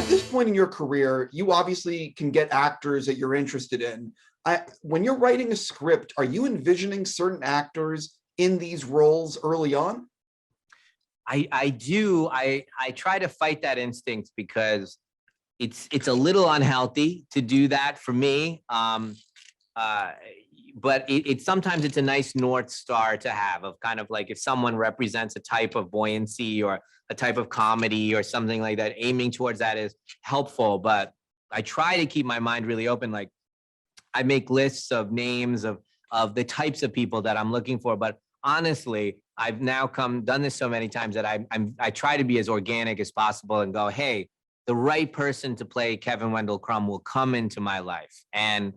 At this point in your career, you obviously can get actors that you're interested in. When you're writing a script, are you envisioning certain actors in these roles early on? I do. I try to fight that instinct because it's a little unhealthy to do that for me. Uh, but sometimes it's a nice North Star to have, of kind of like if someone represents a type of buoyancy or a type of comedy or something like that, aiming towards that is helpful. But I try to keep my mind really open. Like I make lists of names of the types of people that I'm looking for. But honestly, I've now done this so many times that I try to be as organic as possible and go, hey, the right person to play Kevin Wendell Crumb will come into my life, and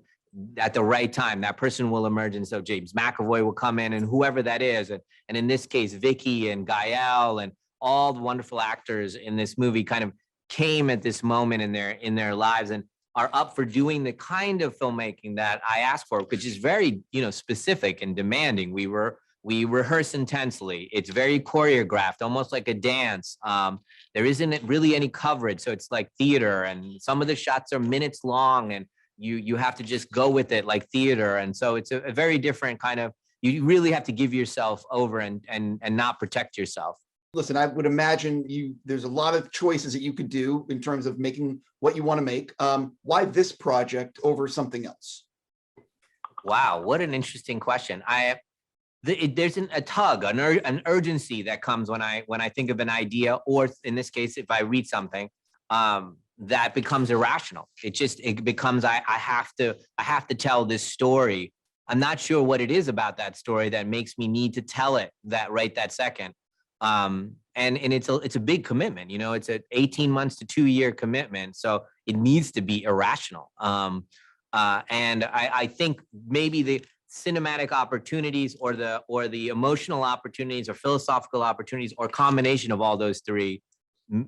at the right time, that person will emerge. And so James McAvoy will come in, and whoever that is, and in this case, Vicky and Gael and all the wonderful actors in this movie kind of came at this moment in their lives and are up for doing the kind of filmmaking that I asked for, which is very, specific and demanding. We rehearse intensely. It's very choreographed, almost like a dance. There isn't really any coverage, so it's like theater, and some of the shots are minutes long, and you have to just go with it like theater. And so it's a very different kind of. You really have to give yourself over and not protect yourself. Listen, I would imagine there's a lot of choices that you could do in terms of making what you want to make. Why this project over something else? Wow, what an interesting question. There's a tug, an urgency that comes when I think of an idea, or in this case, if I read something that becomes irrational. It becomes I have to tell this story. I'm not sure what it is about that story that makes me need to tell it right that second. And it's a big commitment. It's an 18 months to 2-year commitment, so it needs to be irrational. And I think maybe the cinematic opportunities or the emotional opportunities or philosophical opportunities or combination of all those three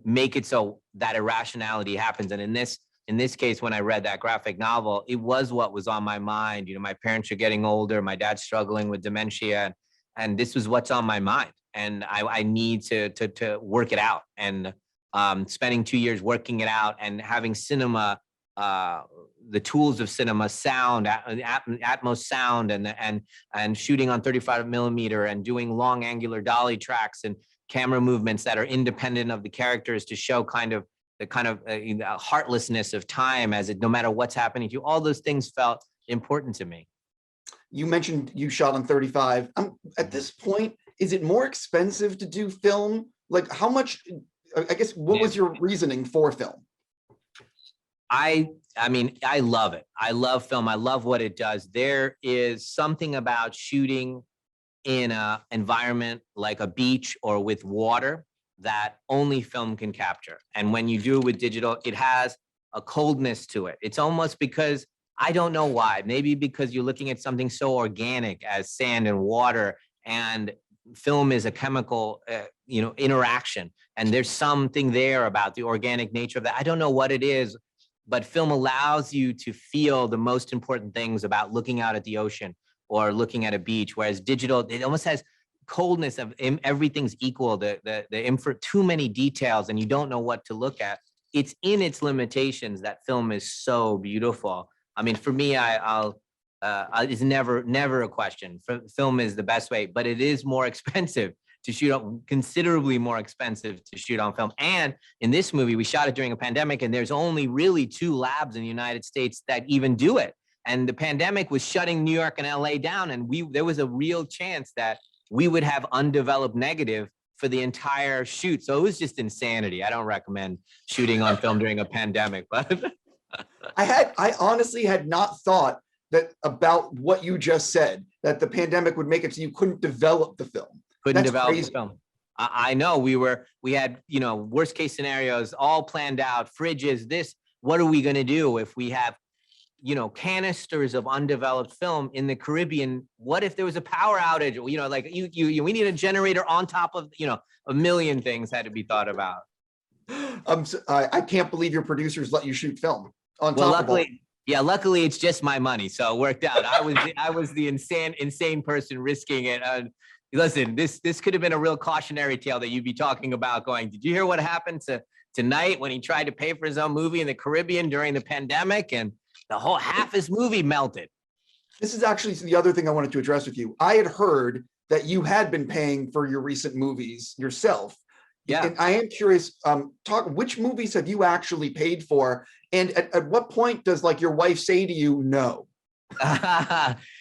make it so that irrationality happens. And in this case, when I read that graphic novel, it was what was on my mind. My parents are getting older, my dad's struggling with dementia, and this was what's on my mind. And I need to work it out. And spending 2 years working it out and having cinema, the tools of cinema, sound, Atmos sound, and shooting on 35 millimeter and doing long angular dolly tracks and camera movements that are independent of the characters to show the heartlessness of time no matter what's happening to you. All those things felt important to me. You mentioned you shot on 35. At this point, is it more expensive to do film? Like how much, I guess, what was your reasoning for film? I mean, I love it. I love film. I love what it does. There is something about shooting in an environment like a beach or with water that only film can capture. And when you do it with digital, it has a coldness to it. It's almost because, I don't know why, maybe because you're looking at something so organic as sand and water, and film is a chemical, interaction. And there's something there about the organic nature of that. I don't know what it is, but film allows you to feel the most important things about looking out at the ocean or looking at a beach, whereas digital, it almost has coldness of everything's equal, too many details, and you don't know what to look at. It's in its limitations that film is so beautiful. I mean, for me, it's never a question. Film is the best way, but it is more expensive to shoot on, considerably more expensive to shoot on film. And in this movie, we shot it during a pandemic, and there's only really 2 labs in the United States that even do it. And the pandemic was shutting New York and LA down, and there was a real chance that we would have undeveloped negative for the entire shoot. So it was just insanity. I don't recommend shooting on film during a pandemic, but I honestly had not thought that about what you just said, that the pandemic would make it so you couldn't develop the film. Couldn't develop the film. I know we had, worst case scenarios all planned out, fridges, what are we going to do if we have, canisters of undeveloped film in the Caribbean? What if there was a power outage? We need a generator on top of, a million things had to be thought about. I can't believe your producers let you shoot film on top. Well, luckily it's just my money, so it worked out. I was the insane person risking it. Listen, this could have been a real cautionary tale that you'd be talking about going, did you hear what happened to tonight when he tried to pay for his own movie in the Caribbean during the pandemic and the whole half his movie melted? This is actually the other thing I wanted to address with you. I had heard that you had been paying for your recent movies yourself. Yeah. And I am curious, which movies have you actually paid for? And at what point does like your wife say to you, no?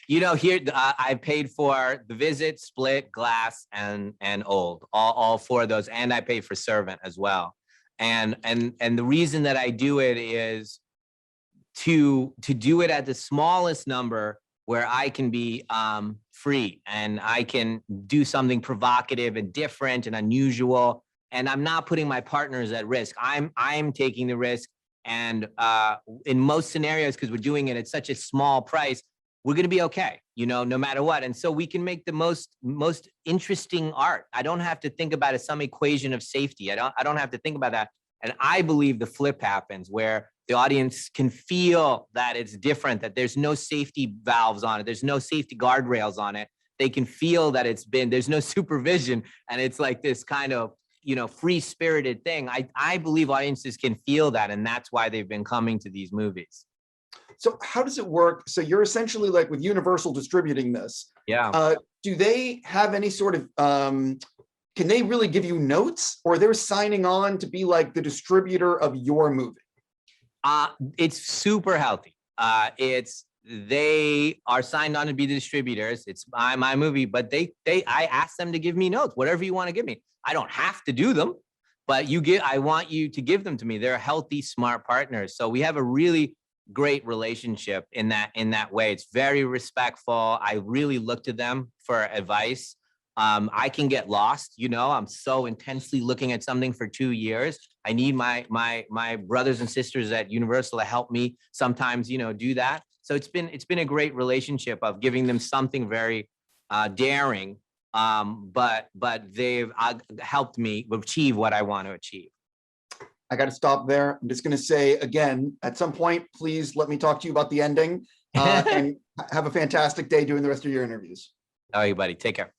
Here I paid for The Visit, Split, Glass, and Old, all four of those, and I paid for Servant as well. And the reason that I do it is to do it at the smallest number where I can be free and I can do something provocative and different and unusual, and I'm not putting my partners at risk. I'm taking the risk. And in most scenarios, because we're doing it at such a small price, we're going to be okay, no matter what. And so we can make the most interesting art. I don't have to think about it, some equation of safety. I don't have to think about that. And I believe the flip happens where the audience can feel that it's different, that there's no safety valves on it. There's no safety guardrails on it. They can feel that there's no supervision. And it's like this kind of, free-spirited thing. I believe audiences can feel that, and that's why they've been coming to these movies. So how does it work? So you're essentially like with Universal distributing this. Yeah. Do they have any sort of, can they really give you notes, or they're signing on to be like the distributor of your movie? It's super healthy. They are signed on to be the distributors. It's my movie, but I ask them to give me notes, whatever you want to give me. I don't have to do them, but I want you to give them to me. They're healthy, smart partners. So we have a really great relationship in that way. It's very respectful. I really look to them for advice. I can get lost, I'm so intensely looking at something for 2 years. I need my brothers and sisters at Universal to help me sometimes, do that. So it's been a great relationship of giving them something very daring, but they've helped me achieve what I want to achieve. I got to stop there. I'm just going to say again, at some point, please let me talk to you about the ending, and have a fantastic day doing the rest of your interviews. All right, buddy. Take care.